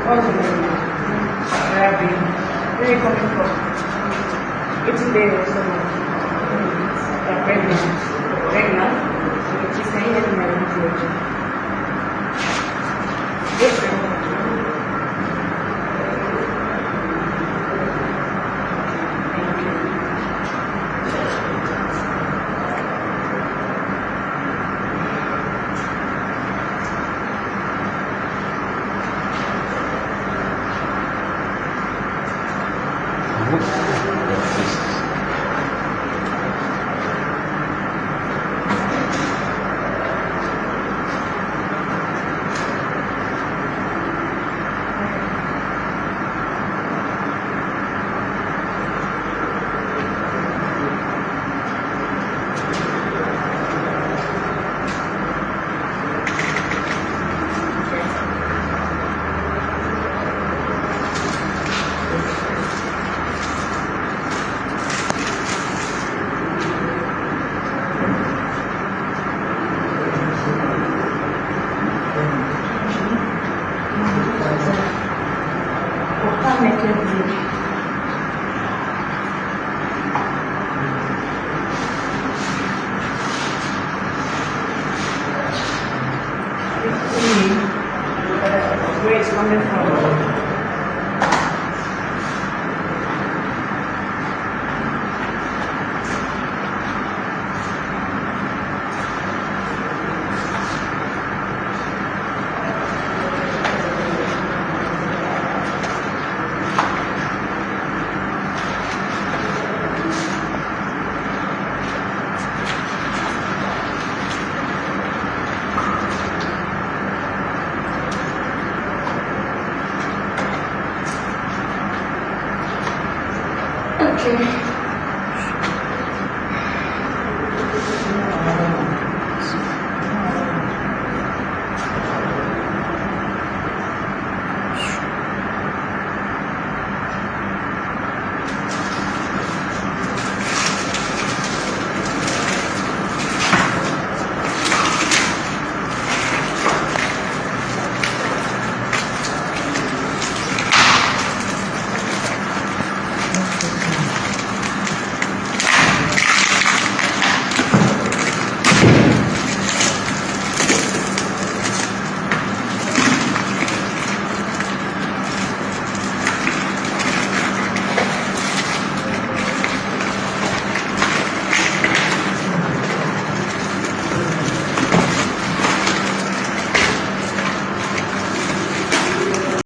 What's the name? Where have you? Where are you coming from? It's there also. You're pregnant. Pregnant? Please can you help me with your yes, sir. Where it's coming from? Okay.